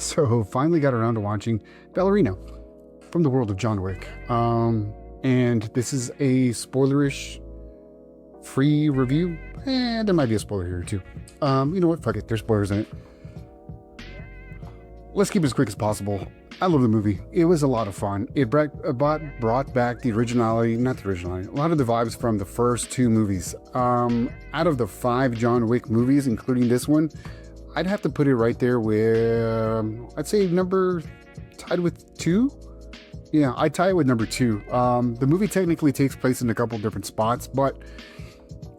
So finally got around to watching Ballerina from the world of John Wick. And this is a spoilerish free review. There might be a spoiler here too. You know what? Fuck it. There's spoilers in it. Let's keep it as quick as possible. I love the movie. It was a lot of fun. It brought back the originality, not the originality, a lot of the vibes from the first two movies. Out of the 5 John Wick movies, including this one, I'd have to put it right there with, I'd say tied with 2. Yeah, I'd tie it with number 2. The movie technically takes place in a couple different spots, but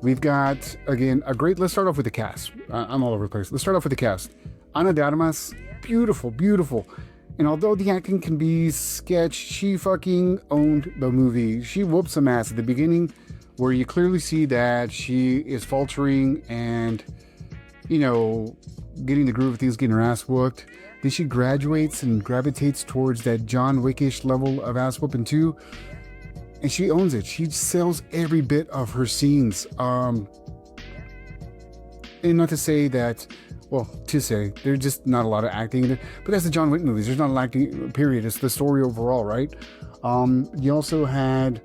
we've got, again, let's start off with the cast. I'm all over the place. Let's start off with the cast. Ana de Armas, beautiful, beautiful. And although the acting can be sketch, she fucking owned the movie. She whoops some ass at the beginning, where you clearly see that she is faltering and, you know, getting the groove of things, getting her ass whooped. Then she graduates and gravitates towards that John Wickish level of ass whooping too. And she owns it. She sells every bit of her scenes. And not to say that, well, there's just not a lot of acting in it, but that's the John Wick movies. There's not a lot of acting, period. It's the story overall, right? You also had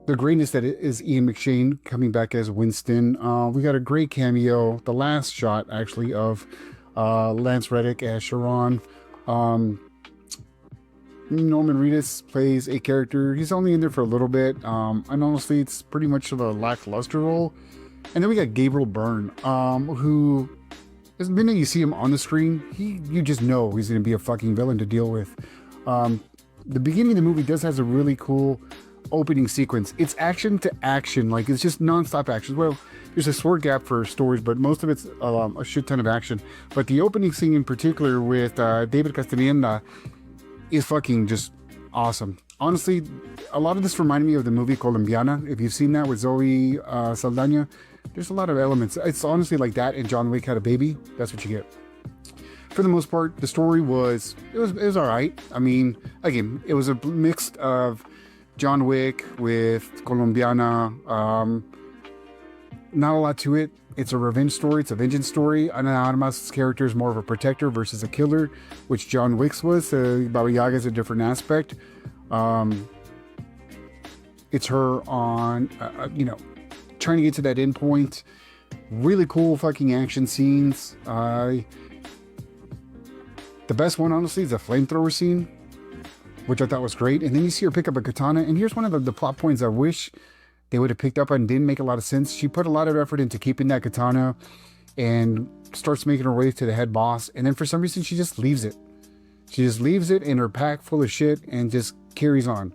the greatness that is Ian McShane coming back as Winston. We got a great cameo, the last shot actually, of Lance Reddick as Sharon. Norman Reedus plays a character. He's only in there for a little bit, and honestly, it's pretty much of a lackluster role. And then we got Gabriel Byrne, who, the minute you see him on the screen, you just know he's going to be a fucking villain to deal with. The beginning of the movie has a really cool opening sequence. It's action to action, like it's just non-stop action. Well, there's a short gap for stories, but most of it's a shit ton of action. But the opening scene in particular with David Castellaneta is fucking just awesome. Honestly, a lot of this reminded me of the movie Colombiana. If you've seen that with Zoe Saldana, there's a lot of elements. It's honestly like that, and John Wick had a baby. That's what you get. For the most part, the story was all right. I mean, again, it was a mix of John Wick with Colombiana. Not a lot to it. It's a revenge story. It's a vengeance story. Ana Armas' character is more of a protector versus a killer, which John Wick's was. Baba Yaga is a different aspect. It's her on, trying to get to that end point. Really cool fucking action scenes. The best one, honestly, is the flamethrower scene, which I thought was great. And then you see her pick up a katana. And here's one of the plot points I wish they would have picked up on. Didn't make a lot of sense. She put a lot of effort into keeping that katana and starts making her way to the head boss. And then for some reason, she just leaves it. She just leaves it in her pack full of shit and just carries on,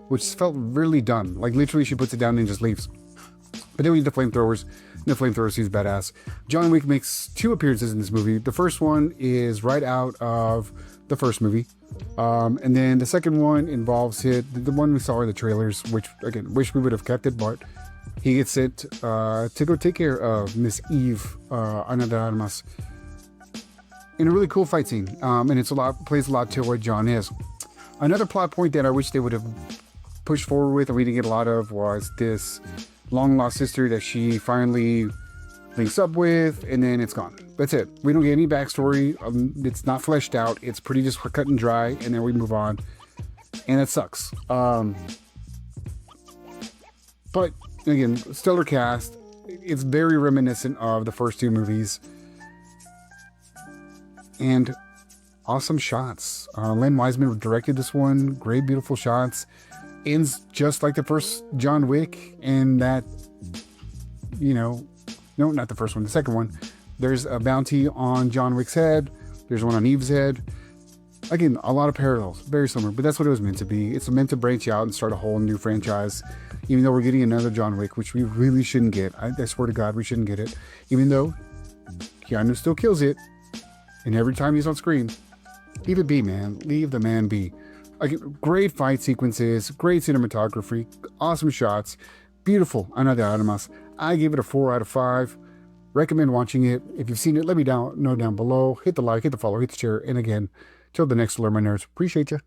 which felt really dumb. Like literally she puts it down and just leaves. But then we need the flamethrowers. The flamethrower seems badass. John Wick makes 2 appearances in this movie. The first one is right out of the first movie. And then the second one involves the one we saw in the trailers, which again, wish we would have kept it, but he gets sent to go take care of Miss Eve, Ana de Armas, in a really cool fight scene. And plays a lot to what John is. Another plot point that I wish they would have pushed forward with and we didn't get a lot of was this long lost sister that she finally links up with, and then it's gone. That's it. We don't get any backstory. It's not fleshed out. It's pretty just cut and dry, and then we move on, and it sucks. But again, stellar cast. It's very reminiscent of the first 2 movies, and awesome shots. Len Wiseman directed this one. Great, beautiful shots. Ends just like the first John Wick, and that, no, not the first one, the second one. There's a bounty on John Wick's head. There's one on Eve's head. Again, a lot of parallels, very similar, but that's what it was meant to be. It's meant to branch out and start a whole new franchise, even though we're getting another John Wick, which we really shouldn't get. I swear to God, we shouldn't get it, even though Keanu still kills it, and every time he's on screen. Leave it be, man. Leave the man be. Again, great fight sequences, great cinematography, awesome shots, beautiful Ana de Armas. I give it a 4 out of 5. Recommend watching it. If you've seen it, let me know down below. Hit the like, hit the follow, hit the share. And again, till the next Learn My Nerds. Appreciate you.